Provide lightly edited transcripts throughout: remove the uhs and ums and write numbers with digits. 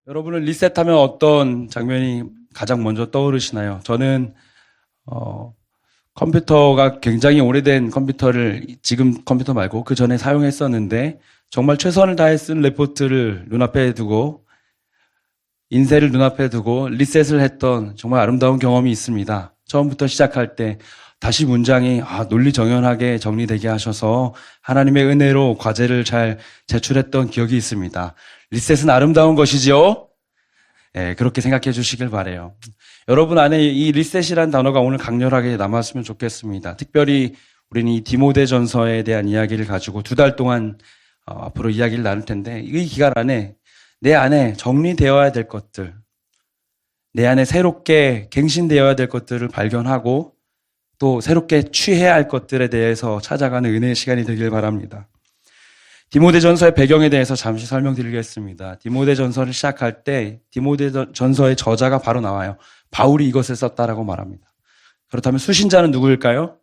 여러분은 리셋하면 어떤 장면이 가장 먼저 떠오르시나요? 저는 컴퓨터가 굉장히 오래된 컴퓨터를 지금 컴퓨터 말고 그 전에 사용했었는데 정말 최선을 다해 쓴 레포트를 눈앞에 두고 인쇄를 눈앞에 두고 리셋을 했던 정말 아름다운 경험이 있습니다. 처음부터 시작할 때 다시 문장이 논리정연하게 정리되게 하셔서 하나님의 은혜로 과제를 잘 제출했던 기억이 있습니다. 리셋은 아름다운 것이지요? 네, 그렇게 생각해 주시길 바라요. 여러분 안에 이 리셋이라는 단어가 오늘 강렬하게 남았으면 좋겠습니다. 특별히 우리는 이 디모데전서에 대한 이야기를 가지고 2달 동안 앞으로 이야기를 나눌 텐데 이 기간 안에 내 안에 정리되어야 될 것들, 내 안에 새롭게 갱신되어야 될 것들을 발견하고 또 새롭게 취해야 할 것들에 대해서 찾아가는 은혜의 시간이 되길 바랍니다. 디모데전서의 배경에 대해서 잠시 설명드리겠습니다. 디모데전서를 시작할 때 디모데전서의 저자가 바로 나와요. 바울이 이것을 썼다라고 말합니다. 그렇다면 수신자는 누구일까요?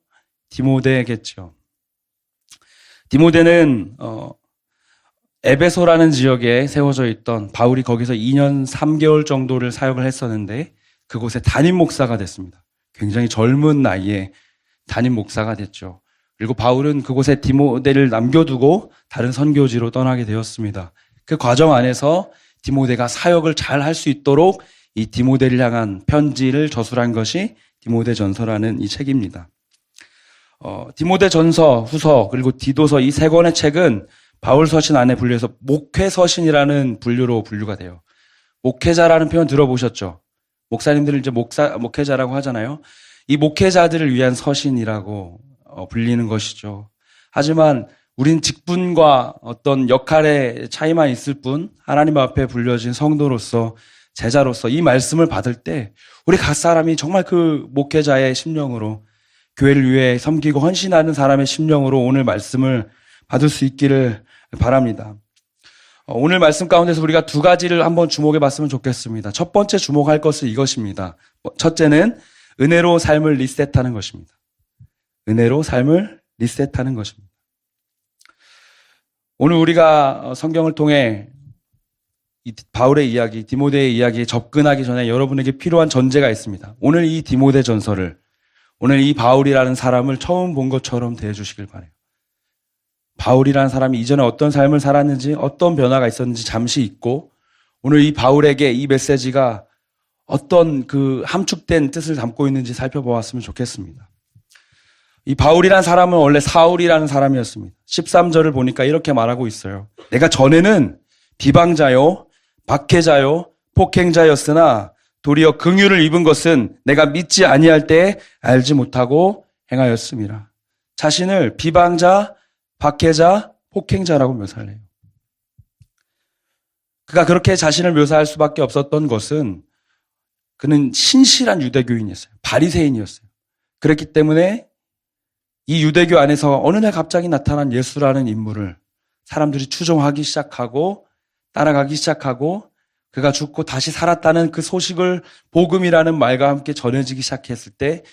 디모데겠죠. 디모데는 에베소라는 지역에 세워져 있던 바울이 거기서 2년 3개월 정도를 사역을 했었는데 그곳에 담임 목사가 됐습니다. 굉장히 젊은 나이에 담임 목사가 됐죠. 그리고 바울은 그곳에 디모데를 남겨두고 다른 선교지로 떠나게 되었습니다. 그 과정 안에서 디모데가 사역을 잘 할 수 있도록 이 디모데를 향한 편지를 저술한 것이 디모데전서라는 이 책입니다. 디모데전서, 후서, 그리고 디도서 이 3권의 책은 바울 서신 안에 분류해서 목회서신이라는 분류로 분류가 돼요. 목회자라는 표현 들어보셨죠? 목사님들을 이제 목회자라고 하잖아요. 이 목회자들을 위한 서신이라고 불리는 것이죠. 하지만 우린 직분과 어떤 역할의 차이만 있을 뿐 하나님 앞에 불려진 성도로서 제자로서 이 말씀을 받을 때 우리 각 사람이 정말 그 목회자의 심령으로 교회를 위해 섬기고 헌신하는 사람의 심령으로 오늘 말씀을 받을 수 있기를 바랍니다. 오늘 말씀 가운데서 우리가 2가지를 한번 주목해 봤으면 좋겠습니다. 첫 번째 주목할 것은 이것입니다. 첫째는 은혜로 삶을 리셋하는 것입니다. 은혜로 삶을 리셋하는 것입니다. 오늘 우리가 성경을 통해 바울의 이야기, 디모데의 이야기에 접근하기 전에 여러분에게 필요한 전제가 있습니다. 오늘 이 디모데 전서를, 오늘 이 바울이라는 사람을 처음 본 것처럼 대해주시길 바라요. 바울이라는 사람이 이전에 어떤 삶을 살았는지, 어떤 변화가 있었는지 잠시 잊고 오늘 이 바울에게 이 메시지가 어떤 그 함축된 뜻을 담고 있는지 살펴보았으면 좋겠습니다. 이 바울이라는 사람은 원래 사울이라는 사람이었습니다. 13절을 보니까 이렇게 말하고 있어요. 내가 전에는 비방자요, 박해자요, 폭행자였으나 도리어 긍휼을 입은 것은 내가 믿지 아니할 때 알지 못하고 행하였습니다. 자신을 비방자, 박해자, 폭행자라고 묘사를 해요. 그가 그렇게 자신을 묘사할 수밖에 없었던 것은 그는 신실한 유대교인이었어요. 바리새인이었어요. 그렇기 때문에 이 유대교 안에서 어느 날 갑자기 나타난 예수라는 인물을 사람들이 추종하기 시작하고 따라가기 시작하고 그가 죽고 다시 살았다는 그 소식을 복음이라는 말과 함께 전해지기 시작했을 때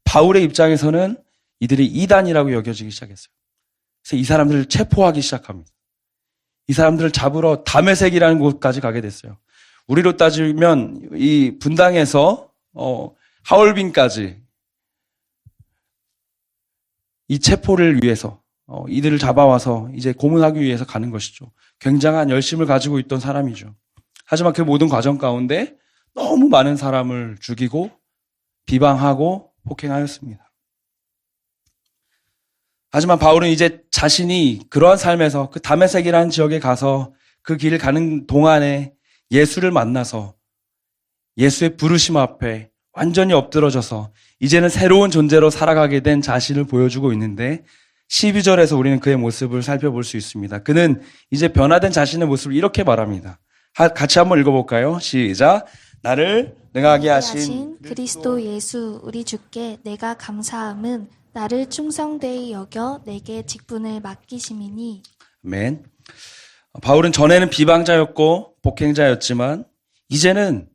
바울의 입장에서는 이들이 이단이라고 여겨지기 시작했어요. 그래서 이 사람들을 체포하기 시작합니다. 이 사람들을 잡으러 다메섹이라는 곳까지 가게 됐어요. 우리로 따지면 이 분당에서 하얼빈까지 이 체포를 위해서 이들을 잡아와서 이제 고문하기 위해서 가는 것이죠. 굉장한 열심을 가지고 있던 사람이죠. 하지만 그 모든 과정 가운데 너무 많은 사람을 죽이고 비방하고 폭행하였습니다. 하지만 바울은 이제 자신이 그러한 삶에서 그 다메섹이라는 지역에 가서 그 길을 가는 동안에 예수를 만나서 예수의 부르심 앞에 완전히 엎드러져서 이제는 새로운 존재로 살아가게 된 자신을 보여주고 있는데 12절에서 우리는 그의 모습을 살펴볼 수 있습니다. 그는 이제 변화된 자신의 모습을 이렇게 말합니다. 같이 한번 읽어볼까요? 시작. 나를 능하게 하신 그리스도 예수 우리 주께 내가 감사함은 나를 충성되이 여겨 내게 직분을 맡기심이니. 아멘. 바울은 전에는 비방자였고 폭행자였지만 이제는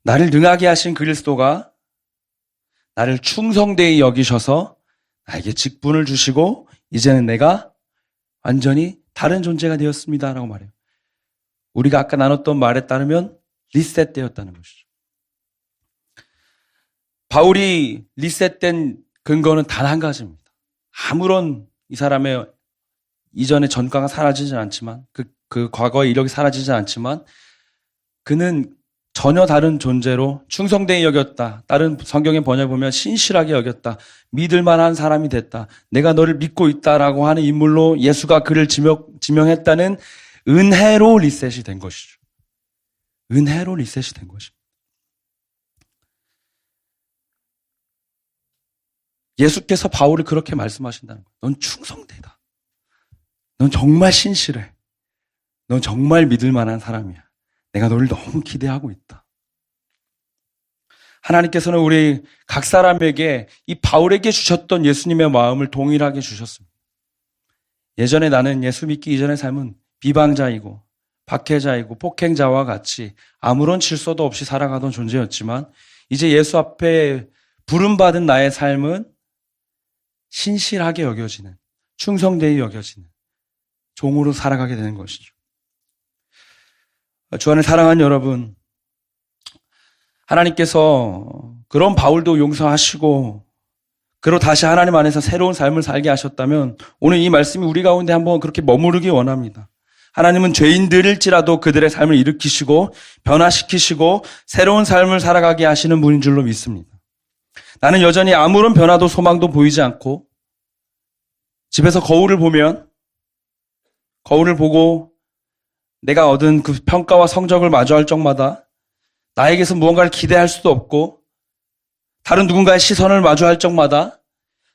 나를 능하게 하신 그리스도가 나를 충성되이 여기셔서 나에게 직분을 주시고 이제는 내가 완전히 다른 존재가 되었습니다라고 말해요. 우리가 아까 나눴던 말에 따르면 리셋되었다는 것이죠. 바울이 리셋된 근거는 단 한 가지입니다. 아무런 이 사람의 이전의 전과가 사라지지 않지만 그 과거의 이력이 사라지지 않지만 그는 전혀 다른 존재로 충성되이 여겼다. 다른 성경의 번역에 보면 신실하게 여겼다. 믿을 만한 사람이 됐다. 내가 너를 믿고 있다라고 하는 인물로 예수가 그를 지명했다는 은혜로 리셋이 된 것이죠. 은혜로 리셋이 된 것입니다. 예수께서 바울을 그렇게 말씀하신다는 거예요. 넌 충성되다. 넌 정말 신실해. 넌 정말 믿을 만한 사람이야. 내가 너를 너무 기대하고 있다. 하나님께서는 우리 각 사람에게 이 바울에게 주셨던 예수님의 마음을 동일하게 주셨습니다. 예전에 나는 예수 믿기 이전의 삶은 비방자이고 박해자이고 폭행자와 같이 아무런 질서도 없이 살아가던 존재였지만 이제 예수 앞에 부름받은 나의 삶은 신실하게 여겨지는, 충성되이 여겨지는 종으로 살아가게 되는 것이죠. 주 안에 사랑하는 여러분, 하나님께서 그런 바울도 용서하시고 그리고 다시 하나님 안에서 새로운 삶을 살게 하셨다면 오늘 이 말씀이 우리 가운데 한번 그렇게 머무르기 원합니다. 하나님은 죄인들일지라도 그들의 삶을 일으키시고 변화시키시고 새로운 삶을 살아가게 하시는 분인 줄로 믿습니다. 나는 여전히 아무런 변화도 소망도 보이지 않고 집에서 거울을 보고 내가 얻은 그 평가와 성적을 마주할 적마다 나에게서 무언가를 기대할 수도 없고 다른 누군가의 시선을 마주할 적마다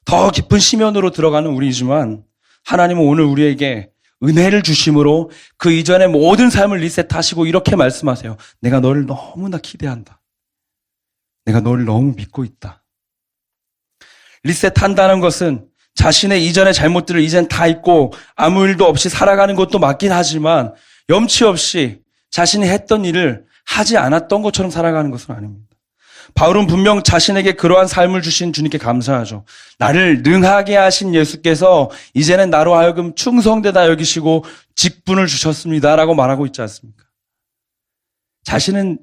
더 깊은 심연으로 들어가는 우리이지만 하나님은 오늘 우리에게 은혜를 주심으로 그 이전의 모든 삶을 리셋하시고 이렇게 말씀하세요. 내가 너를 너무나 기대한다. 내가 너를 너무 믿고 있다. 리셋한다는 것은 자신의 이전의 잘못들을 이젠 다 잊고 아무 일도 없이 살아가는 것도 맞긴 하지만 염치 없이 자신이 했던 일을 하지 않았던 것처럼 살아가는 것은 아닙니다. 바울은 분명 자신에게 그러한 삶을 주신 주님께 감사하죠. 나를 능하게 하신 예수께서 이제는 나로 하여금 충성되다 여기시고 직분을 주셨습니다라고 말하고 있지 않습니까? 자신은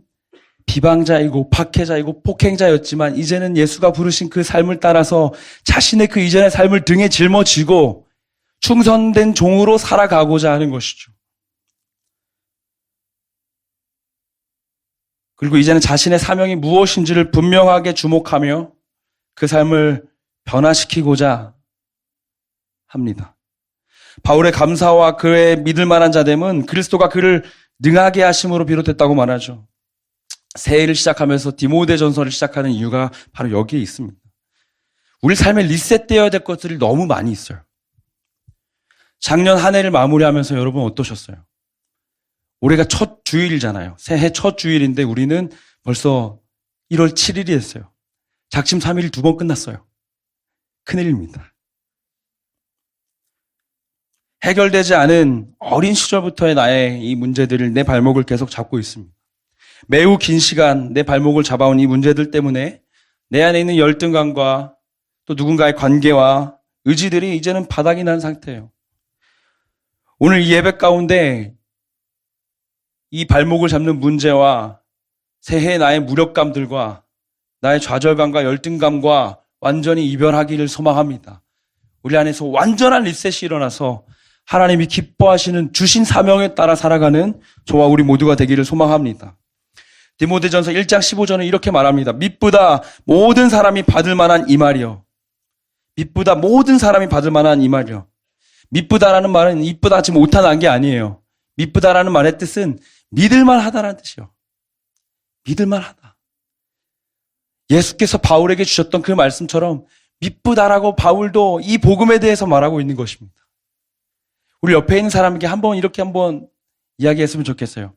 비방자이고 박해자이고 폭행자였지만 이제는 예수가 부르신 그 삶을 따라서 자신의 그 이전의 삶을 등에 짊어지고 충성된 종으로 살아가고자 하는 것이죠. 그리고 이제는 자신의 사명이 무엇인지를 분명하게 주목하며 그 삶을 변화시키고자 합니다. 바울의 감사와 그의 믿을 만한 자됨은 그리스도가 그를 능하게 하심으로 비롯했다고 말하죠. 새해를 시작하면서 디모데전서를 시작하는 이유가 바로 여기에 있습니다. 우리 삶에 리셋되어야 될 것들이 너무 많이 있어요. 작년 한 해를 마무리하면서 여러분 어떠셨어요? 올해가 첫 주일이잖아요. 새해 첫 주일인데 우리는 벌써 1월 7일이 됐어요. 작심 3일이 2번 끝났어요. 큰일입니다. 해결되지 않은 어린 시절부터의 나의 이 문제들을 내 발목을 계속 잡고 있습니다. 매우 긴 시간 내 발목을 잡아온 이 문제들 때문에 내 안에 있는 열등감과 또 누군가의 관계와 의지들이 이제는 바닥이 난 상태예요. 오늘 이 예배 가운데 이 발목을 잡는 문제와 새해 나의 무력감들과 나의 좌절감과 열등감과 완전히 이별하기를 소망합니다. 우리 안에서 완전한 리셋이 일어나서 하나님이 기뻐하시는 주신 사명에 따라 살아가는 저와 우리 모두가 되기를 소망합니다. 디모데전서 1장 15절은 이렇게 말합니다. 미쁘다 모든 사람이 받을 만한 이 말이요. 미쁘다 모든 사람이 받을 만한 이 말이요. 미쁘다라는 말은 이쁘다 하지 못하다는 게 아니에요. 미쁘다라는 말의 뜻은 믿을만 하다라는 뜻이요. 믿을만 하다. 예수께서 바울에게 주셨던 그 말씀처럼 미쁘다라고 바울도 이 복음에 대해서 말하고 있는 것입니다. 우리 옆에 있는 사람에게 이렇게 한번 이야기했으면 좋겠어요.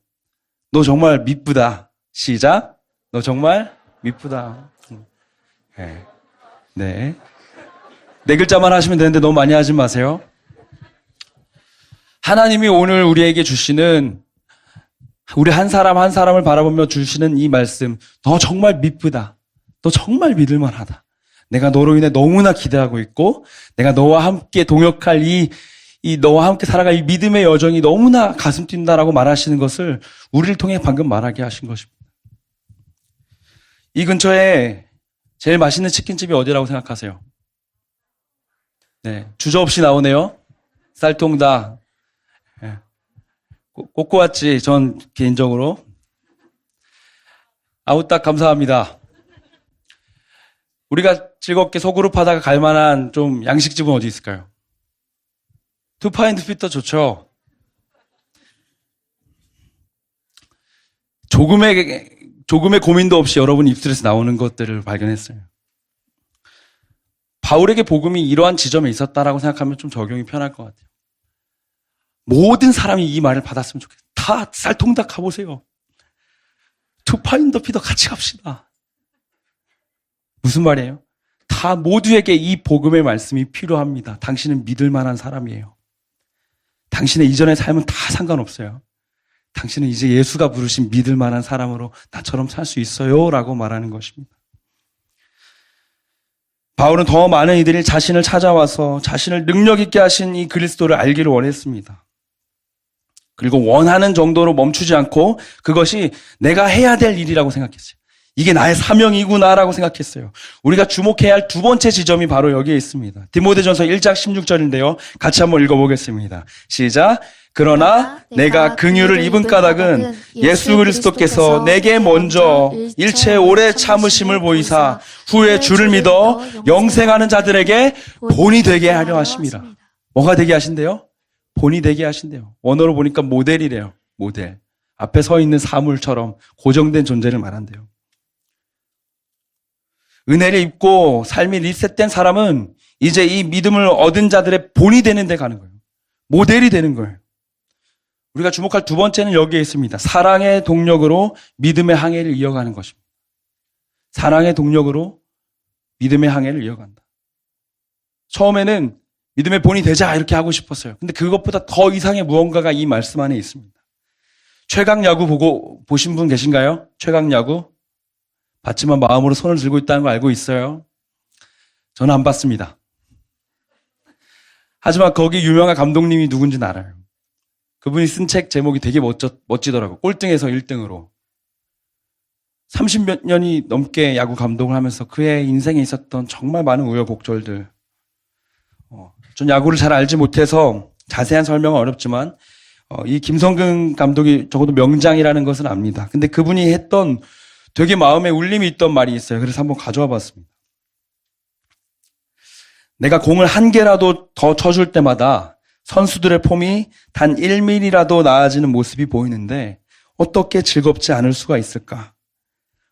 너 정말 미쁘다. 시작. 너 정말 미쁘다. 네. 네 글자만 하시면 되는데 너무 많이 하지 마세요. 하나님이 오늘 우리에게 주시는 우리 한 사람 한 사람을 바라보며 주시는 이 말씀, 너 정말 미쁘다. 너 정말 믿을만하다. 내가 너로 인해 너무나 기대하고 있고 내가 너와 함께 동역할 이 이 너와 함께 살아갈 이 믿음의 여정이 너무나 가슴 뛴다라고 말하시는 것을 우리를 통해 방금 말하게 하신 것입니다. 이 근처에 제일 맛있는 치킨집이 어디라고 생각하세요? 네, 주저없이 나오네요. 쌀통닭. 네. 꼬꼬았지, 전 개인적으로. 아우딱 감사합니다. 우리가 즐겁게 소그룹 하다가 갈 만한 좀 양식집은 어디 있을까요? 투파인드 피터 좋죠. 조금의 고민도 없이 여러분 입술에서 나오는 것들을 발견했어요. 바울에게 복음이 이러한 지점에 있었다라고 생각하면 좀 적용이 편할 것 같아요. 모든 사람이 이 말을 받았으면 좋겠어요. 다 쌀통닭 가보세요. 투파인더 피터 같이 갑시다. 무슨 말이에요? 다 모두에게 이 복음의 말씀이 필요합니다. 당신은 믿을 만한 사람이에요. 당신의 이전의 삶은 다 상관없어요. 당신은 이제 예수가 부르신 믿을 만한 사람으로 나처럼 살 수 있어요 라고 말하는 것입니다. 바울은 더 많은 이들이 자신을 찾아와서 자신을 능력 있게 하신 이 그리스도를 알기를 원했습니다. 그리고 원하는 정도로 멈추지 않고 그것이 내가 해야 될 일이라고 생각했어요. 이게 나의 사명이구나라고 생각했어요. 우리가 주목해야 할 두 번째 지점이 바로 여기에 있습니다. 디모데전서 1장 16절인데요. 같이 한번 읽어보겠습니다. 시작. 그러나 내가 긍휼을 입은 까닭은 예수 그리스도께서 내게 먼저 일체 오래 참으심을 보이사 후에 주를 믿어 영생하는 자들에게 본이 되게 하려 하심이라. 뭐가 되게 하신대요? 본이 되게 하신대요. 원어로 보니까 모델이래요. 모델. 앞에 서 있는 사물처럼 고정된 존재를 말한대요. 은혜를 입고 삶이 리셋된 사람은 이제 이 믿음을 얻은 자들의 본이 되는 데 가는 거예요. 모델이 되는 거예요. 우리가 주목할 두 번째는 여기에 있습니다. 사랑의 동력으로 믿음의 항해를 이어가는 것입니다. 사랑의 동력으로 믿음의 항해를 이어간다. 처음에는 믿음의 본이 되자 이렇게 하고 싶었어요. 근데 그것보다 더 이상의 무언가가 이 말씀 안에 있습니다. 최강야구 보신 분 계신가요? 최강야구? 봤지만 마음으로 손을 들고 있다는 거 알고 있어요. 저는 안 봤습니다. 하지만 거기 유명한 감독님이 누군지는 알아요. 그분이 쓴 책 제목이 되게 멋지더라고요. 꼴등에서 1등으로. 30몇 년이 넘게 야구 감독을 하면서 그의 인생에 있었던 정말 많은 우여곡절들. 전 야구를 잘 알지 못해서 자세한 설명은 어렵지만 이 김성근 감독이 적어도 명장이라는 것은 압니다. 근데 그분이 했던 되게 마음에 울림이 있던 말이 있어요. 그래서 한번 가져와 봤습니다. 내가 공을 한 개라도 더 쳐줄 때마다 선수들의 폼이 단 1mm라도 나아지는 모습이 보이는데 어떻게 즐겁지 않을 수가 있을까?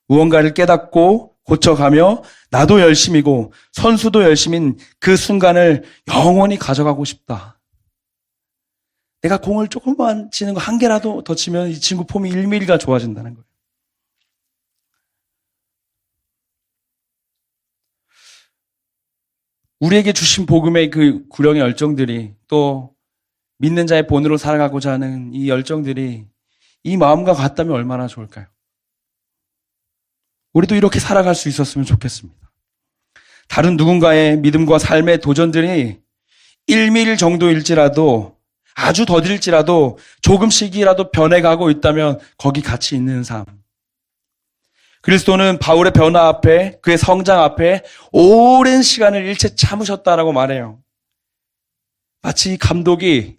무언가를 깨닫고 고쳐가며 나도 열심이고 선수도 열심인 그 순간을 영원히 가져가고 싶다. 내가 공을 조금만 치는 거 한 개라도 더 치면 이 친구 폼이 1mm가 좋아진다는 거예요. 우리에게 주신 복음의 그 구령의 열정들이 또 믿는 자의 본으로 살아가고자 하는 이 열정들이 이 마음과 같다면 얼마나 좋을까요? 우리도 이렇게 살아갈 수 있었으면 좋겠습니다. 다른 누군가의 믿음과 삶의 도전들이 1mm 정도일지라도 아주 더딜지라도 조금씩이라도 변해가고 있다면 거기 같이 있는 삶. 그리스도는 바울의 변화 앞에 그의 성장 앞에 오랜 시간을 일체 참으셨다라고 말해요. 마치 이 감독이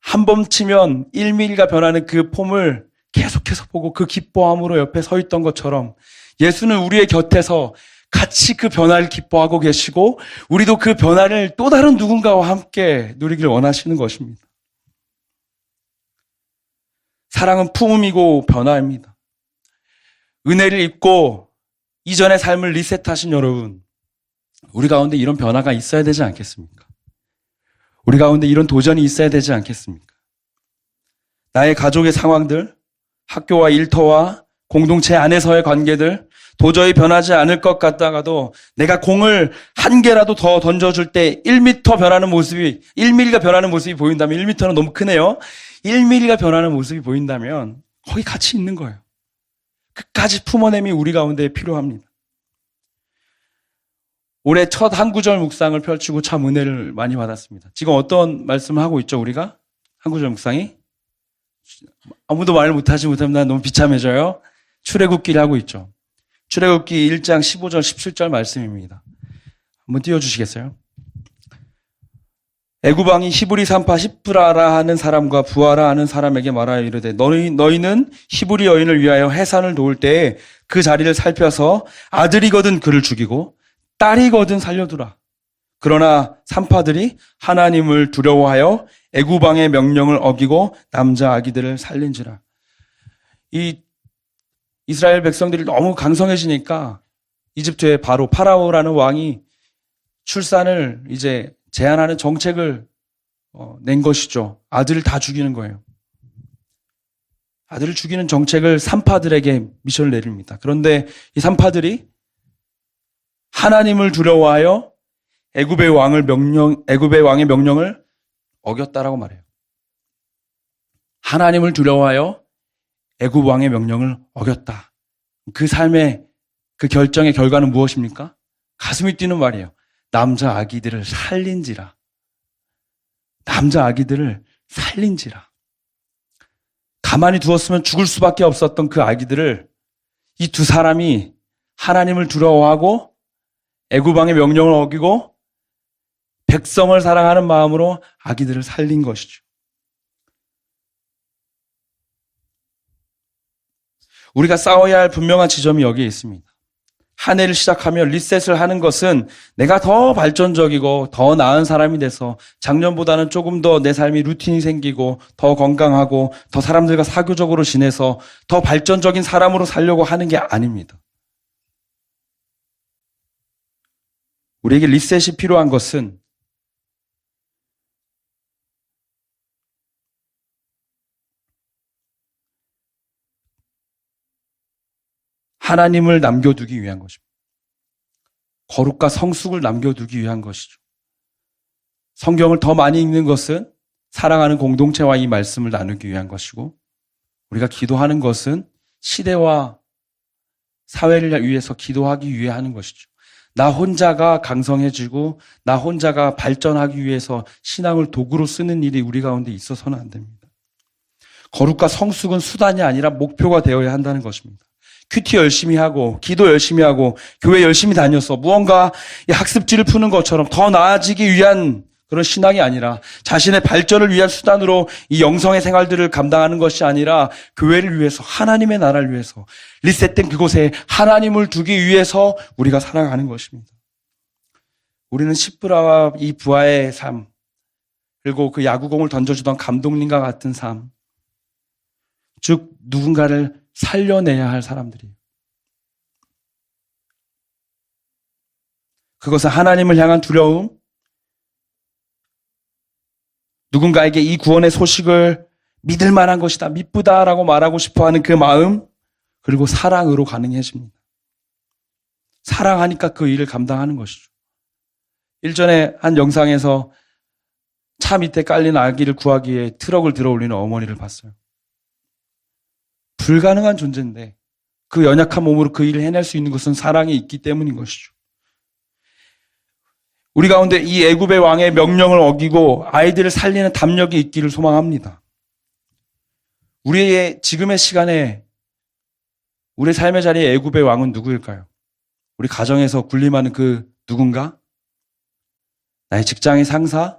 한 번 치면 1mm가 변하는 그 폼을 계속해서 보고 그 기뻐함으로 옆에 서 있던 것처럼 예수는 우리의 곁에서 같이 그 변화를 기뻐하고 계시고 우리도 그 변화를 또 다른 누군가와 함께 누리길 원하시는 것입니다. 사랑은 품음이고 변화입니다. 은혜를 입고 이전의 삶을 리셋하신 여러분, 우리 가운데 이런 변화가 있어야 되지 않겠습니까? 우리 가운데 이런 도전이 있어야 되지 않겠습니까? 나의 가족의 상황들, 학교와 일터와 공동체 안에서의 관계들, 도저히 변하지 않을 것 같다가도 내가 공을 한 개라도 더 던져줄 때 1m 변하는 모습이, 1mm가 변하는 모습이 보인다면, 1m는 너무 크네요. 1mm가 변하는 모습이 보인다면 거기 같이 있는 거예요. 끝까지 품어냄이 우리 가운데 필요합니다. 올해 첫 한 구절 묵상을 펼치고 참 은혜를 많이 받았습니다. 지금 어떤 말씀을 하고 있죠, 우리가? 한 구절 묵상이? 아무도 말을 못하지 못하면 난 너무 비참해져요. 출애굽기를 하고 있죠. 출애굽기 1장 15절, 17절 말씀입니다. 한번 띄워주시겠어요? 애굽 왕이 히브리 산파 십브라라 하는 사람과 부하라 하는 사람에게 말하여 이르되 너희는 히브리 여인을 위하여 해산을 도울 때에 그 자리를 살펴서 아들이거든 그를 죽이고 딸이거든 살려두라. 그러나 산파들이 하나님을 두려워하여 애굽 왕의 명령을 어기고 남자 아기들을 살린지라. 이 이스라엘 백성들이 너무 강성해지니까 이집트의 바로 파라오라는 왕이 출산을 이제 제한하는 정책을 낸 것이죠. 아들을 다 죽이는 거예요. 아들을 죽이는 정책을 산파들에게 미션을 내립니다. 그런데 이 산파들이 하나님을 두려워하여 애굽의 왕의 명령을 어겼다라고 말해요. 하나님을 두려워하여 애굽 왕의 명령을 어겼다. 그 삶의 그 결정의 결과는 무엇입니까? 가슴이 뛰는 말이에요. 남자 아기들을 살린지라. 남자 아기들을 살린지라. 가만히 두었으면 죽을 수밖에 없었던 그 아기들을 이 두 사람이 하나님을 두려워하고 애굽 왕의 명령을 어기고 백성을 사랑하는 마음으로 아기들을 살린 것이죠. 우리가 싸워야 할 분명한 지점이 여기에 있습니다. 한 해를 시작하며 리셋을 하는 것은 내가 더 발전적이고 더 나은 사람이 돼서 작년보다는 조금 더 내 삶이 루틴이 생기고 더 건강하고 더 사람들과 사교적으로 지내서 더 발전적인 사람으로 살려고 하는 게 아닙니다. 우리에게 리셋이 필요한 것은 하나님을 남겨두기 위한 것입니다. 거룩과 성숙을 남겨두기 위한 것이죠. 성경을 더 많이 읽는 것은 사랑하는 공동체와 이 말씀을 나누기 위한 것이고, 우리가 기도하는 것은 시대와 사회를 위해서 기도하기 위해 하는 것이죠. 나 혼자가 강성해지고 나 혼자가 발전하기 위해서 신앙을 도구로 쓰는 일이 우리 가운데 있어서는 안 됩니다. 거룩과 성숙은 수단이 아니라 목표가 되어야 한다는 것입니다. 큐티 열심히 하고 기도 열심히 하고 교회 열심히 다녀서 무언가 학습지를 푸는 것처럼 더 나아지기 위한 그런 신앙이 아니라 자신의 발전을 위한 수단으로 이 영성의 생활들을 감당하는 것이 아니라 교회를 위해서, 하나님의 나라를 위해서, 리셋된 그곳에 하나님을 두기 위해서 우리가 살아가는 것입니다. 우리는 십브라와 이 부하의 삶, 그리고 그 야구공을 던져주던 감독님과 같은 삶, 즉 누군가를 살려내야 할 사람들이에요. 그것은 하나님을 향한 두려움, 누군가에게 이 구원의 소식을 믿을 만한 것이다, 미쁘다라고 말하고 싶어하는 그 마음, 그리고 사랑으로 가능해집니다. 사랑하니까 그 일을 감당하는 것이죠. 일전에 한 영상에서 차 밑에 깔린 아기를 구하기 위해 트럭을 들어올리는 어머니를 봤어요. 불가능한 존재인데 그 연약한 몸으로 그 일을 해낼 수 있는 것은 사랑이 있기 때문인 것이죠. 우리 가운데 이 애굽의 왕의 명령을 어기고 아이들을 살리는 담력이 있기를 소망합니다. 우리의 지금의 시간에 우리 삶의 자리에 애굽의 왕은 누구일까요? 우리 가정에서 군림하는 그 누군가? 나의 직장의 상사?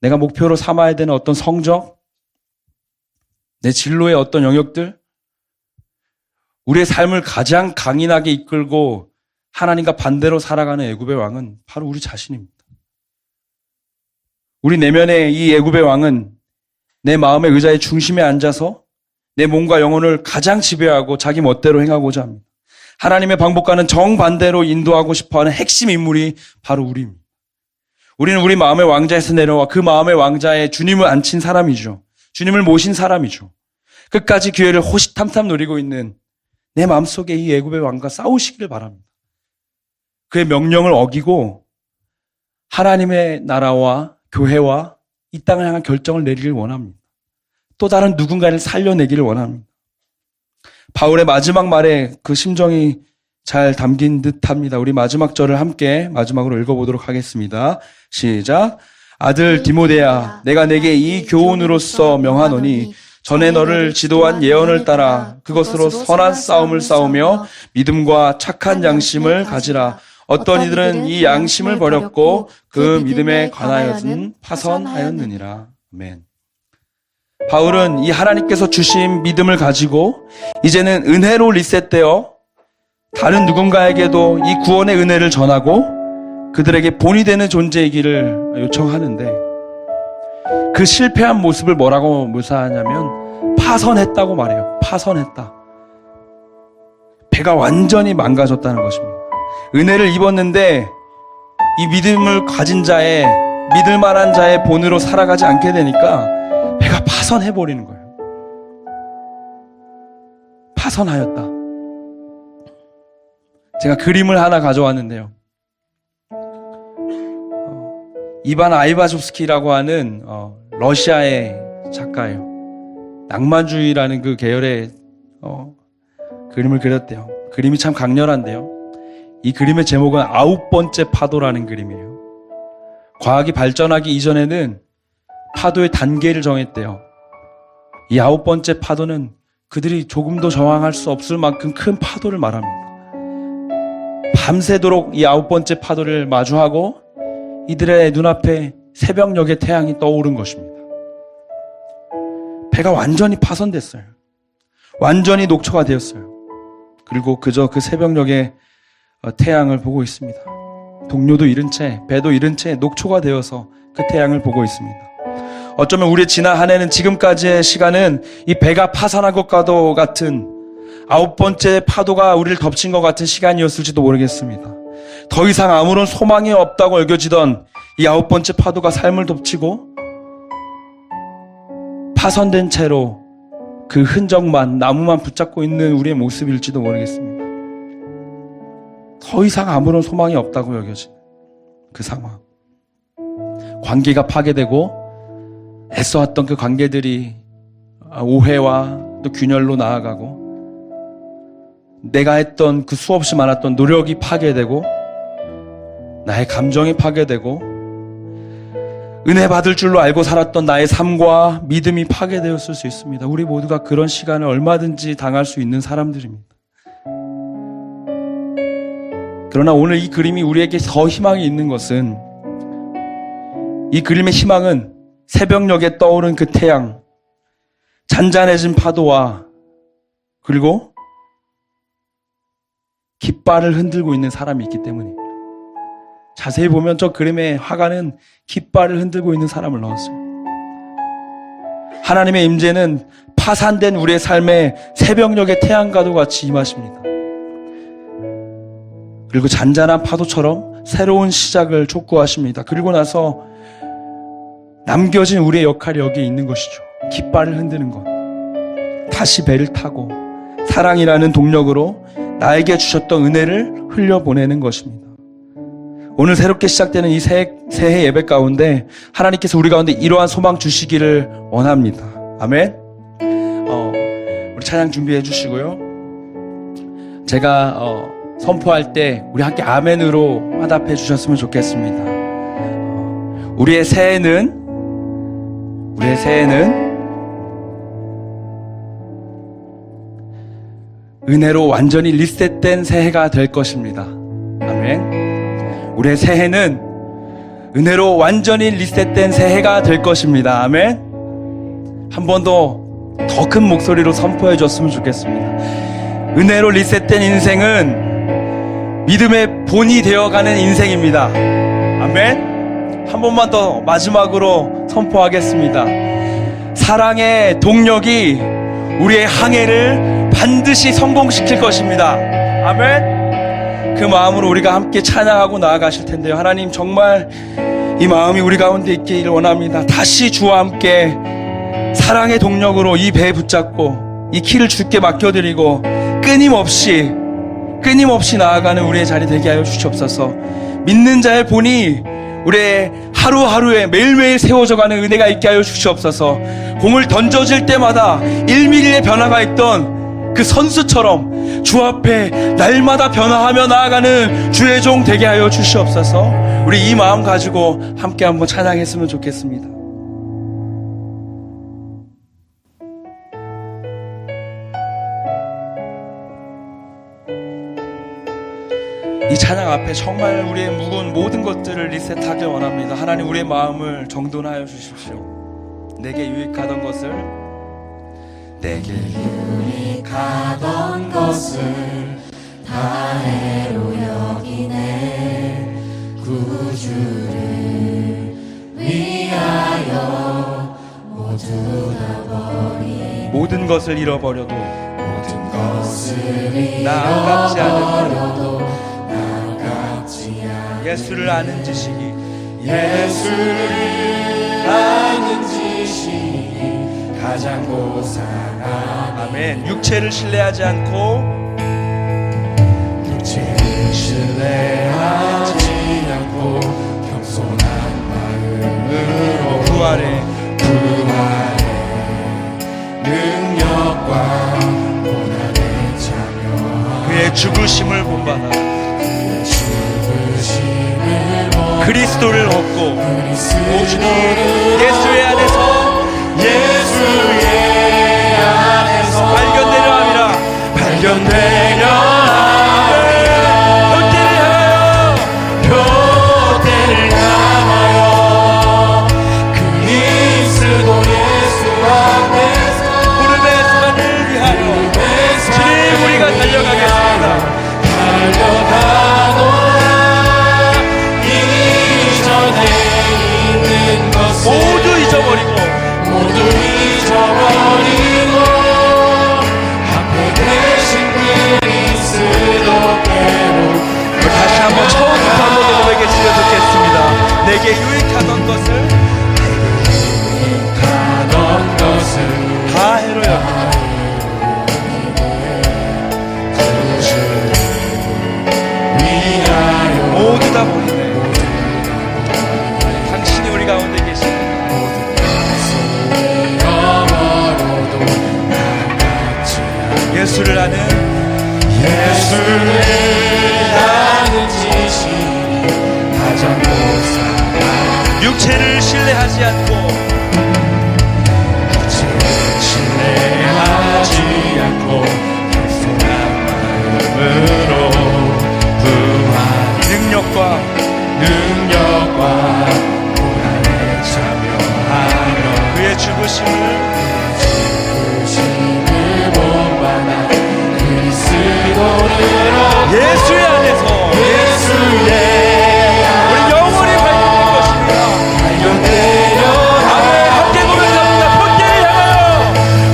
내가 목표로 삼아야 되는 어떤 성적? 내 진로의 어떤 영역들? 우리의 삶을 가장 강인하게 이끌고 하나님과 반대로 살아가는 애굽의 왕은 바로 우리 자신입니다. 우리 내면의 이 애굽의 왕은 내 마음의 의자의 중심에 앉아서 내 몸과 영혼을 가장 지배하고 자기 멋대로 행하고자 합니다. 하나님의 방법과는 정반대로 인도하고 싶어하는 핵심 인물이 바로 우리입니다. 우리는 우리 마음의 왕자에서 내려와 그 마음의 왕자에 주님을 앉힌 사람이죠. 주님을 모신 사람이죠. 끝까지 기회를 호시탐탐 노리고 있는 내 마음속에 이 애굽의 왕과 싸우시기를 바랍니다. 그의 명령을 어기고 하나님의 나라와 교회와 이 땅을 향한 결정을 내리길 원합니다. 또 다른 누군가를 살려내기를 원합니다. 바울의 마지막 말에 그 심정이 잘 담긴 듯합니다. 우리 마지막 절을 함께 마지막으로 읽어보도록 하겠습니다. 시작. 아들 디모데야, 내가 내게 이 교훈으로서 명하노니 전에 너를 지도한 예언을 따라 그것으로 선한 싸움을 싸우며 믿음과 착한 양심을 가지라. 어떤 이들은 이 양심을 버렸고 그 믿음에 관하여는 파선하였느니라. 아멘. 바울은 이 하나님께서 주신 믿음을 가지고 이제는 은혜로 리셋되어 다른 누군가에게도 이 구원의 은혜를 전하고 그들에게 본이 되는 존재이기를 요청하는데, 그 실패한 모습을 뭐라고 묘사하냐면 파선했다고 말해요. 파선했다. 배가 완전히 망가졌다는 것입니다. 은혜를 입었는데 이 믿음을 가진 자의, 믿을 만한 자의 본으로 살아가지 않게 되니까 배가 파선해버리는 거예요. 파선하였다. 제가 그림을 하나 가져왔는데요. 이반 아이바조스키라고 하는 러시아의 작가예요. 낭만주의라는 그 계열의 그림을 그렸대요. 그림이 참 강렬한데요. 이 그림의 제목은 9번째 파도라는 그림이에요. 과학이 발전하기 이전에는 파도의 단계를 정했대요. 이 9번째 파도는 그들이 조금도 저항할 수 없을 만큼 큰 파도를 말합니다. 밤새도록 이 9번째 파도를 마주하고 이들의 눈앞에 새벽녘의 태양이 떠오른 것입니다. 배가 완전히 파손됐어요. 완전히 녹초가 되었어요. 그리고 그저 그 새벽녘의 태양을 보고 있습니다. 동료도 잃은 채, 배도 잃은 채 녹초가 되어서 그 태양을 보고 있습니다. 어쩌면 우리의 지난 한 해는, 지금까지의 시간은 이 배가 파산한 것과도 같은 9번째 파도가 우리를 덮친 것 같은 시간이었을지도 모르겠습니다. 더 이상 아무런 소망이 없다고 여겨지던 이 9번째 파도가 삶을 덮치고 파손된 채로 그 흔적만, 나무만 붙잡고 있는 우리의 모습일지도 모르겠습니다. 더 이상 아무런 소망이 없다고 여겨진 그 상황. 관계가 파괴되고 애써왔던 그 관계들이 오해와 또 균열로 나아가고, 내가 했던 그 수없이 많았던 노력이 파괴되고, 나의 감정이 파괴되고, 은혜 받을 줄로 알고 살았던 나의 삶과 믿음이 파괴되었을 수 있습니다. 우리 모두가 그런 시간을 얼마든지 당할 수 있는 사람들입니다. 그러나 오늘 이 그림이 우리에게 더 희망이 있는 것은, 이 그림의 희망은 새벽녘에 떠오른 그 태양, 잔잔해진 파도와 그리고 깃발을 흔들고 있는 사람이 있기 때문입니다. 자세히 보면 저 그림의 화가는 깃발을 흔들고 있는 사람을 넣었어요. 하나님의 임재는 파산된 우리의 삶에 새벽녘의 태양과도 같이 임하십니다. 그리고 잔잔한 파도처럼 새로운 시작을 촉구하십니다. 그리고 나서 남겨진 우리의 역할이 여기에 있는 것이죠. 깃발을 흔드는 것. 다시 배를 타고 사랑이라는 동력으로 나에게 주셨던 은혜를 흘려보내는 것입니다. 오늘 새롭게 시작되는 이 새해 예배 가운데 하나님께서 우리 가운데 이러한 소망 주시기를 원합니다. 아멘. 우리 찬양 준비해 주시고요. 제가 선포할 때 우리 함께 아멘으로 화답해 주셨으면 좋겠습니다. 우리의 새해는 은혜로 완전히 리셋된 새해가 될 것입니다. 아멘. 우리의 새해는 은혜로 완전히 리셋된 새해가 될 것입니다. 아멘. 한 번 더 큰 목소리로 선포해 줬으면 좋겠습니다. 은혜로 리셋된 인생은 믿음의 본이 되어가는 인생입니다. 아멘. 한 번만 더 마지막으로 선포하겠습니다. 사랑의 동력이 우리의 항해를 반드시 성공시킬 것입니다. 아멘. 그 마음으로 우리가 함께 찬양하고 나아가실 텐데요. 하나님, 정말 이 마음이 우리 가운데 있기를 원합니다. 다시 주와 함께 사랑의 동력으로 이 배 붙잡고 이 키를 주께 맡겨드리고 끊임없이 나아가는 우리의 자리 되게 하여 주시옵소서. 믿는 자의 본이 우리의 하루하루에 매일매일 세워져가는 은혜가 있게 하여 주시옵소서. 공을 던져질 때마다 1mm의 변화가 있던 그 선수처럼 주 앞에 날마다 변화하며 나아가는 주의 종 되게 하여 주시옵소서. 우리 이 마음 가지고 함께 한번 찬양했으면 좋겠습니다. 이 찬양 앞에 정말 우리의 묵은 모든 것들을 리셋하길 원합니다. 하나님, 우리의 마음을 정돈하여 주십시오. 내게 유익하던 것을, 내게 유익하던 것을 다 해로 여기네. 구주를 위하여 모두 다 버린 모든 것을 잃어버려도 모든 것을 나 아깝지 잃어버려도 나 아깝지 않아. 예수를 아는 지식이 예수를 아는 지식이 가장 고상하니. 아멘. 육체를 신뢰하지 않고 육체를 신뢰하지 않고 겸손한 마음으로 부활의 능력과 고난에 참여하며 그의 죽으심을 본받아 그의 죽으심을 보아 그리스도를 얻고 오 주님, 그리스도를 예수의 안에서 예수의 안에서 발견되려 함이라. 발견되려 표대를 향하여 표대를 향하여 그리스도 예수 안에서 구름의 수만을 위하여 주님, 우리가 달려가겠습니다. 달려가노라. 이전에 있는 것을 모두 잊어버리고 모두 잊어버리고 앞에 계신 그리스도께로 다시 한번 처음부터 한번 고백했으면 좋겠습니다. 내게 유익하던 것을 가던 것을 다 해로 여기네. 위하여 모두 다 버리네. 당신이 우리 가운데 계십니다. 잃어버려도 나같지 않아. 예수를 아는 예수를 아는 지식이 가장 고상한 육체를 신뢰하지 않고 육체를 신뢰하지 않고 겸손한 마음으로 부활 능력과 능력과 고난에 참여하며 그의 죽으심을 죽으심을 본받아 그리스도를 얻고 예수의 안에서 예수의 우리 영원히 발견될 것입니다. 발견되려 아멘. 함께 고백합니다. 표대를 향하여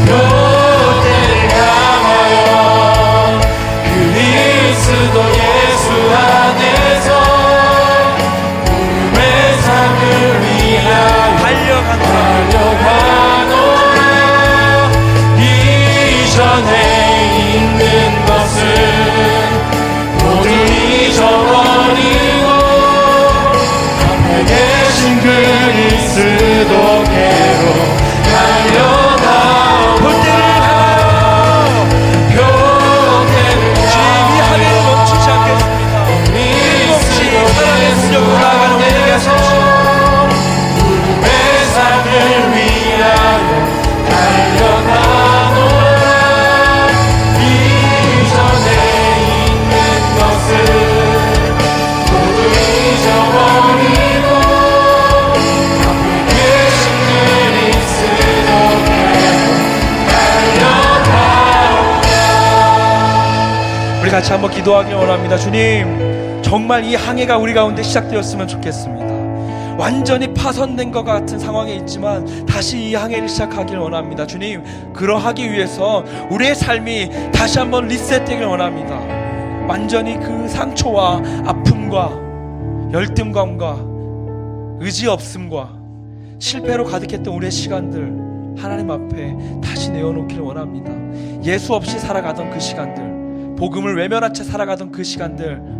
표대를 향하여 그리스도 예수 안에서 구름의 삶을 위하여 달려가노라. 달려가노라. 이전에 있는 것은 모두 잊어버리고 앞에 계신 그리스도께로 달려가오. 표대를 향하여 표대를 주님, 이 하늘을 멈추지 않겠습니다. 끊임없이 사랑의 능력으로 나아가는 우리 되게 하십시오. 구름의 삶을 위하여 달려가노라. 이전에 있는 것을 모두 잊어버리고 앞에 계신 그리스도께로 달려가오라. 우리 같이 한번 기도하길 원합니다. 주님, 정말 이 항해가 우리 가운데 시작되었으면 좋겠습니다. 완전히 파손된 것 같은 상황에 있지만 다시 이 항해를 시작하길 원합니다. 주님, 그러하기 위해서 우리의 삶이 다시 한번 리셋되길 원합니다. 완전히 그 상처와 아픔과 열등감과 의지 없음과 실패로 가득했던 우리의 시간들 하나님 앞에 다시 내어놓기를 원합니다. 예수 없이 살아가던 그 시간들, 복음을 외면한 채 살아가던 그 시간들,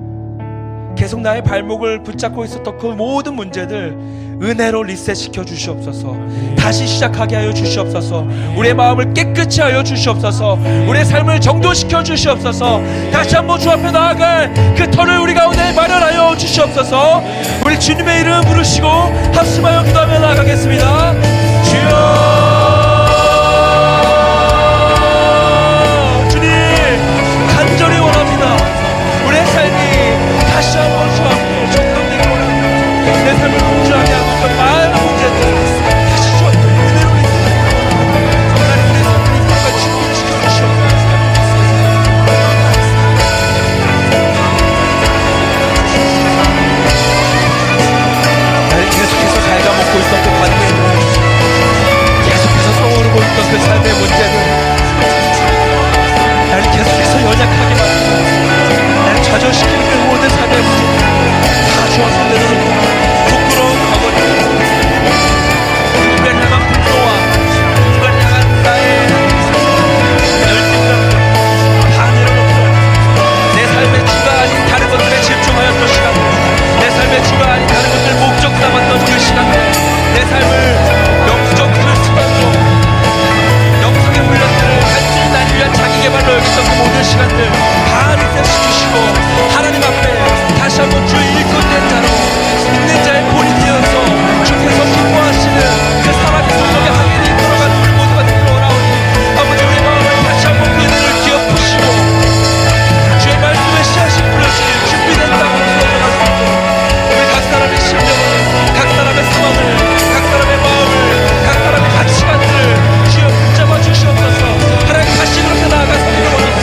계속 나의 발목을 붙잡고 있었던 그 모든 문제들 은혜로 리셋시켜 주시옵소서. 다시 시작하게 하여 주시옵소서. 우리의 마음을 깨끗이 하여 주시옵소서. 우리의 삶을 정돈시켜 주시옵소서. 다시 한번 주 앞에 나아갈 그 터를 우리 가운데 마련하여 주시옵소서. 우리 주님의 이름 부르시고 합심하여 기도하며 나아가겠습니다. 주여, 간절히 원합니다. 우리의 삶이 다시 한번 주 앞에 정돈되기 원합니다. 내 삶을 공주하게 하고 있던 많은 문제들 다시 주 앞에 은혜로 하나님 우리의 삶을 이끌어가 충분시켜 주시옵소서. 나를 계속해서 갉아먹고 있던 그 관계들, 계속해서 떠오르고 있던 그 삶의 문제들, 나를 계속해서 연약하게 만들고 나를 좌절시키는 그 모든 삶의 문제들 다 주어서 내려놓고 부끄러운 과거를, 누군가를 향한 분노와 누군가를 향한 나의 열등감을 다 내려놓고 내 삶의 주가 아닌 다른 것들에 집중하였던 시간들, 내 삶의 주가 아닌 다른 것들을 목적 삼았던 그 시간들, 내 삶을 영적 그 수단으로 영성의 훈련들을 단순히 날 위한 자기 개발로 여겼던 그 모든 시간들 다 리셋시키시고 하나님 앞에 다시 한번 주의 일꾼된 자로 믿는 자의 본이 되어서 주께서 기뻐하시는 그 사랑의 성령의 항해를 이끌어가는 우리 모두가 되기를 원하오니 아버지, 우리 마음을 다시 한번 그 은혜를 기억하시고 주의 말씀에 씨앗이 뿌려질 준비된 땅으로 세워져갈 수 있도록 우리 각 사람의 심령을, 각 사람의 상황을, 각 사람의 마음을, 각 사람의 가치관들을 주여 붙잡아 주시옵소서. 하나님 다시 그렇게 나아가시기를 원합니다.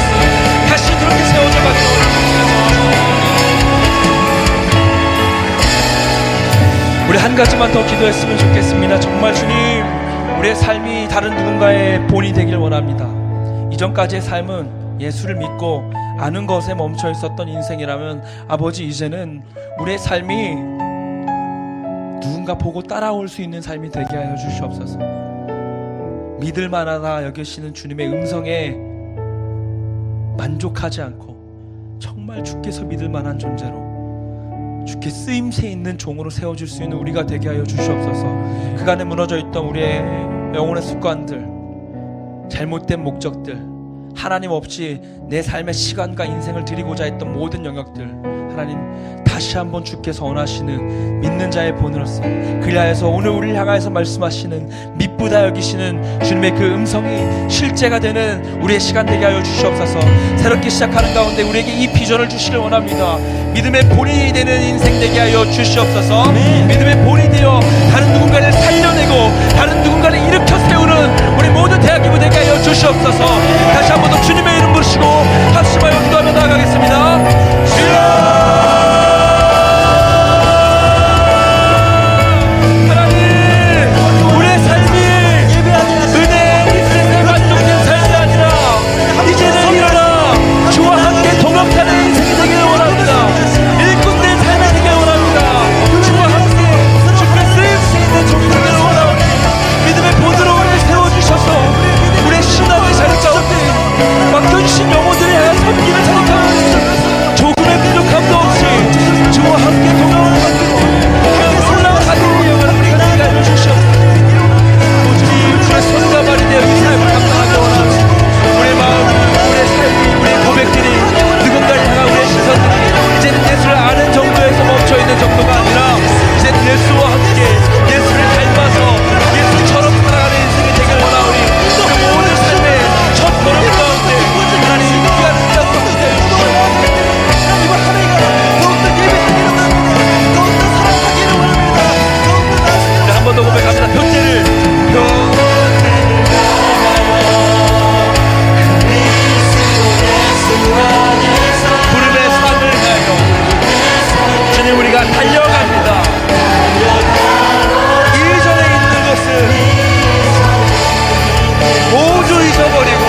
다시 그렇게 세워져 가기를 원합니다. 우리 한 가지만 더 기도했으면 좋겠습니다. 정말 주님, 우리의 삶이 다른 누군가의 본이 되길 원합니다. 이전까지의 삶은 예수를 믿고 아는 것에 멈춰 있었던 인생이라면 아버지, 이제는 우리의 삶이 누군가 보고 따라올 수 있는 삶이 되게 하여 주시옵소서. 믿을 만하다 여기시는 주님의 음성에 만족하지 않고 정말 주께서 믿을 만한 존재로 주께 쓰임새 있는 종으로 세워줄 수 있는 우리가 되게 하여 주시옵소서. 그간에 무너져 있던 우리의 영혼의 습관들, 잘못된 목적들, 하나님 없이 내 삶의 시간과 인생을 드리고자 했던 모든 영역들, 하나님 다시 한번 주께서 원하시는 믿는 자의 본으로서 그리하여서 오늘 우리를 향하여서 말씀하시는 미쁘다 여기시는 주님의 그 음성이 실제가 되는 우리의 시간 되게 하여 주시옵소서. 새롭게 시작하는 가운데 우리에게 이 비전을 주시길 원합니다. 믿음의 본이 되는 인생 되게 하여 주시옵소서. 믿음의 본이 되어 다른 누군가를 살려내고 다른 누군가를 일으켜 세우는 우리 모든 대학기부 되게 하여 주시옵소서. 다시 한 번 더 주님의 이름 부르시고 합심하여 기도하며 나아가겠습니다. 주여, 맡겨주신 영혼들에 향한 섬기는 자리가 조금의 부족함도 없이 주와 함께 동행을 만들고 함께 올라가는 영을 우리가 되게 하여 주시옵소서. 오직 주의 손과 발이 되어 이 삶을 감당하기 원합니다. 우리의 마음, 우리의 삶, 우리의 고백들이 누군가를 향한 우리의 시선들이 이제는 예수를 아는 정도에서 멈춰있는 정도가 아니라 이제는 예수와 함께 예수를 닮아서 예수처럼 살아가는 인생이 되길 원하오니 그 모든 삶의 첫 걸음 가운데 하나님 귀한 자로 한 번 더 고백합니다. 형제를 부름의 삶을 위하여 주님 우리가 달려갑니다. 이전에 있는 것을 모두 잊어버리고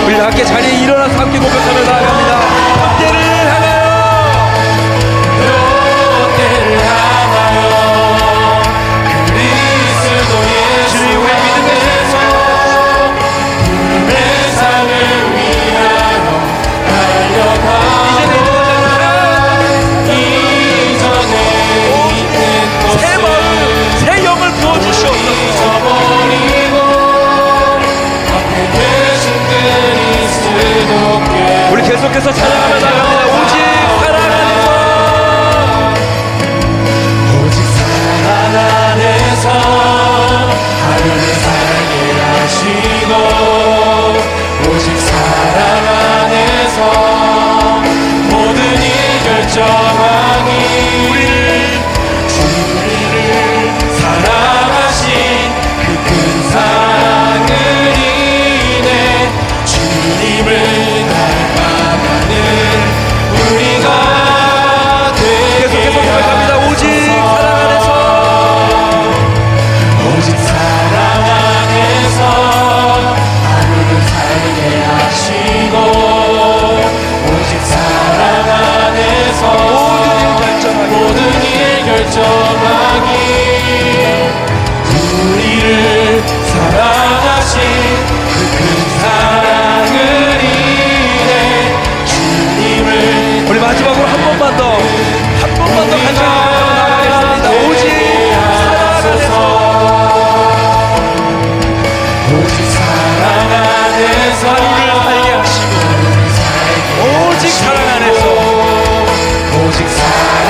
우리 함께 자리에 일어나서 함께 고백하며 나아갑니다. 형제를 향하여, 형제를 향하여 그리스도 예수 주님 우리 믿음의 삶, 부름의 삶을 위하여 달려 계속해서 찬양하며 나갑니다. 오직 사랑 안에서, 오직 사랑 안에서 하루를 살게 하시고, 오직 사랑 안에서 모든 일 결정하니 우리를 사랑하신 그 큰 사랑을 인해 주님을 닮아가는 우리가 계속해서 되게 고백합니다. 오직 사랑 안에서, 오직 사랑 안에서 하루를 살게 하시고, 오직 사랑 안에서 모든 일 결정하기 우리를 사랑하신 그 큰 사랑을 인해 주님을 우리 마지막으로 한 번만 더 간절히 나가겠습니다. 오직 사랑 안에서, 오직 사랑 안에서 하루를 살게 하시고, 오직 사랑 안에서 오직 사랑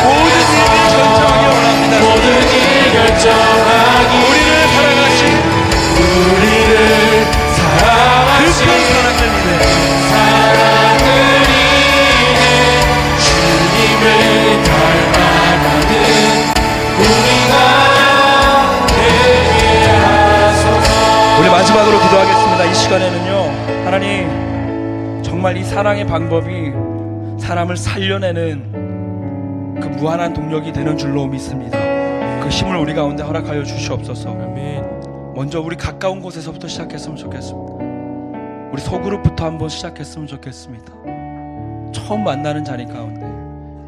모든 일을 결정하기 원합니다. 모든 일 결정하기 우리를 사랑하신 우리를 그 사랑하신 큰 사랑을 인해 사랑을 인해 주님을 닮아가는 우리가 되게 하소서. 우리 마지막으로 기도하겠습니다. 이 시간에는요, 하나님, 정말 이 사랑의 방법이 사람을 살려내는 그 무한한 동력이 되는 줄로 믿습니다. 그 힘을 우리 가운데 허락하여 주시옵소서. 먼저 우리 가까운 곳에서부터 시작했으면 좋겠습니다. 우리 소그룹부터 한번 시작했으면 좋겠습니다. 처음 만나는 자리 가운데,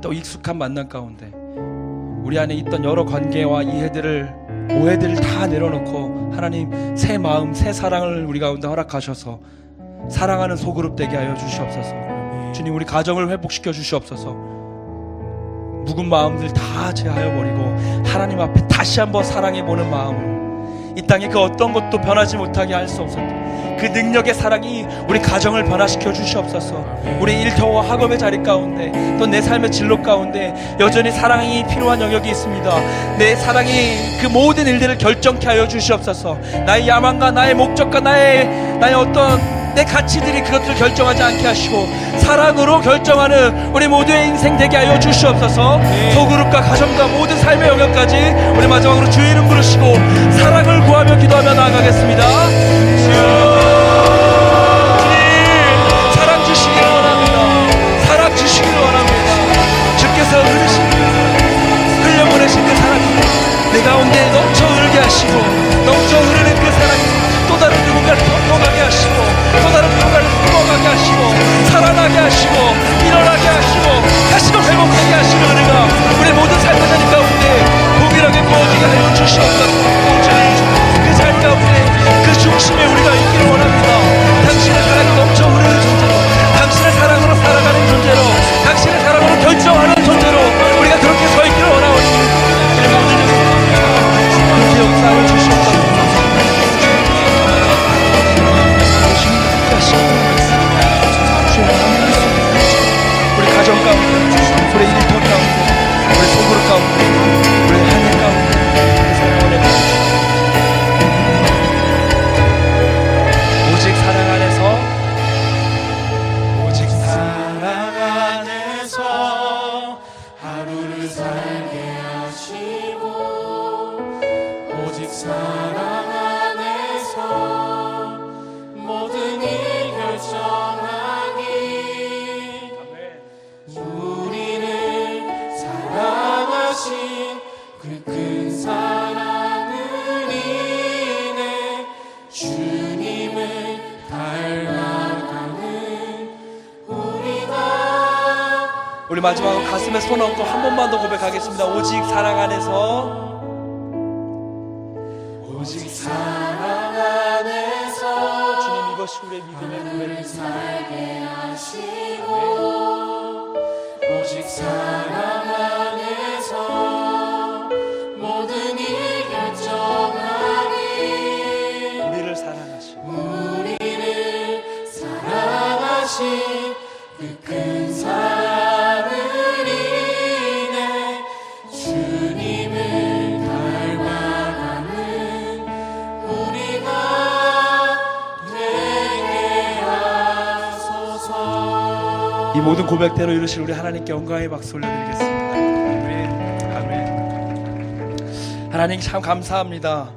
또 익숙한 만남 가운데 우리 안에 있던 여러 관계와 오해들을 다 내려놓고 하나님 새 마음, 새 사랑을 우리 가운데 허락하셔서 사랑하는 소그룹 되게 하여 주시옵소서. 주님, 우리 가정을 회복시켜 주시옵소서. 묵은 마음들 다 제하여 버리고 하나님 앞에 다시 한번 사랑해보는 마음으로 이 땅에 그 어떤 것도 변하지 못하게 할 수 없었던 그 능력의 사랑이 우리 가정을 변화시켜 주시옵소서. 우리 일터와 학업의 자리 가운데, 또 내 삶의 진로 가운데 여전히 사랑이 필요한 영역이 있습니다. 내 사랑이 그 모든 일들을 결정케 하여 주시옵소서. 나의 야망과 나의 목적과 나의 어떤 내 가치들이 그것들을 결정하지 않게 하시고 사랑으로 결정하는 우리 모두의 인생 되게 하여 주시옵소서. 소그룹과 가정과 모든 삶의 영역까지 우리 마지막으로 주의 이름 부르시고 사랑을 구하며 기도하며 나아가겠습니다. 주님, 사랑 주시기를 원합니다. 사랑 주시기를 원합니다. 주께서 흐르신 그 사랑, 흘려보내신 그 사랑이 내 가운데 넘쳐 흐르게 하시고, 넘쳐 흐르는 그 사랑이 또 다른 누군가를 덮어가게 하시고, 또 다른 누군가를 품어가게 하시고, 살아나게 하시고, 일어나게 하시고, 다시금 회복하게 하시는 은혜가 우리 모든 삶의 자리 가운데 동일하게 부어지게 하여 주시옵소서. 그 삶 가운데 그 중심에 우리가 있기를 원합니다. 당신의 사랑이 넘쳐 흐르는 존재로, 당신의 사랑으로 살아가는 존재로, 당신의 사랑으로 결정하는 존재로 우리가 그렇게 서 있기를 원하오니 우리 모든 그렇게 역사하여 주시옵소서. 우리 가정 가운데, 우리 일터 가운데, 우리 소그룹 가운데, 우리 하늘 가운데 사랑을 내려주시옵소서. 오직 사랑 안에서, 오직 사랑 안에서 하루를 살게 하시고, 오직 사랑 안에서 모든 일 결정하니 우리를 사랑하신 그 큰 사랑을 인해 주님을 닮아가는 우리가 우리 마지막으로 가슴에 손 얹고 한 번만 더 고백하겠습니다. 오직 사랑 안에서, 오직 사랑 안에서 주님, 이것이 우리의 믿음의 고백입니다. 살게 하시고, 오직 사랑 안에서 모든 일 결정하니 우리를 사랑하시고 우리를 사랑하신 그 큰 사랑을 인해 주님을 닮아가는 우리가 되게 하소서. 이 모든 고백대로 이루실 우리 하나님께 영광의 박수 올려드리겠습니다. 아멘. 아멘. 하나님 참 감사합니다.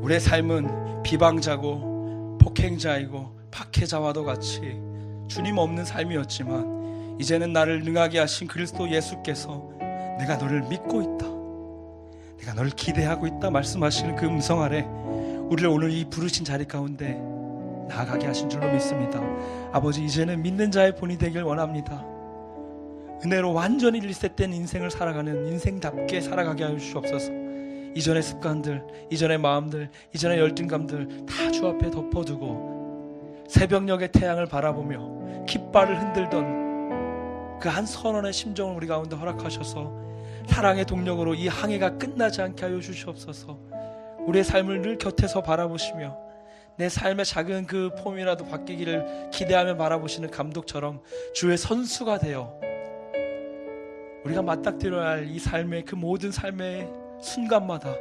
우리의 삶은 비방자고 폭행자이고 박해자와도 같이 주님 없는 삶이었지만 이제는 나를 능하게 하신 그리스도 예수께서 내가 너를 믿고 있다, 내가 너를 기대하고 있다 말씀하시는 그 음성 아래 우리를 오늘 이 부르신 자리 가운데 나아가게 하신 줄로 믿습니다. 아버지, 이제는 믿는 자의 본이 되길 원합니다. 은혜로 완전히 리셋된 인생을 살아가는 인생답게 살아가게 하여 주시옵소서. 이전의 습관들, 이전의 마음들, 이전의 열등감들 다 주 앞에 덮어두고 새벽녘의 태양을 바라보며 깃발을 흔들던 그 한 선원의 심정을 우리 가운데 허락하셔서 사랑의 동력으로 이 항해가 끝나지 않게 하여 주시옵소서. 우리의 삶을 늘 곁에서 바라보시며 내 삶의 작은 그 폼이라도 바뀌기를 기대하며 바라보시는 감독처럼 주의 선수가 되어 우리가 맞닥뜨려야 할 이 삶의 그 모든 삶의 순간마다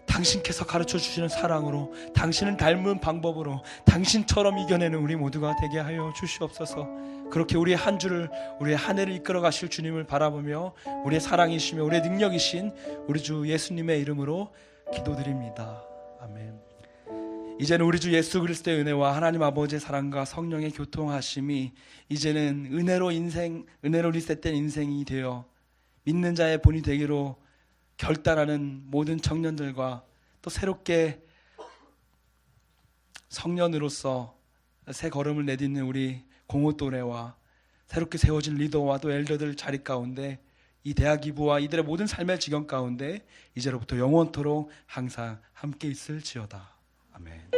당신께서 가르쳐 주시는 사랑으로, 당신을 닮은 방법으로 당신처럼 이겨내는 우리 모두가 되게 하여 주시옵소서. 그렇게 우리의 한 주를, 우리의 한 해를 이끌어 가실 주님을 바라보며 우리의 사랑이시며 우리의 능력이신 우리 주 예수님의 이름으로 기도드립니다. 아멘. 이제는 우리 주 예수 그리스도의 은혜와 하나님 아버지의 사랑과 성령의 교통하심이 이제는 은혜로 리셋된 인생이 되어 믿는 자의 본이 되기로 결단하는 모든 청년들과 또 새롭게 성년으로서 새 걸음을 내딛는 우리 공호 또래와 새롭게 세워진 리더와 또 엘더들 자리 가운데 이 대학 이부와 이들의 모든 삶의 지경 가운데 이제로부터 영원토록 항상 함께 있을지어다. 아멘.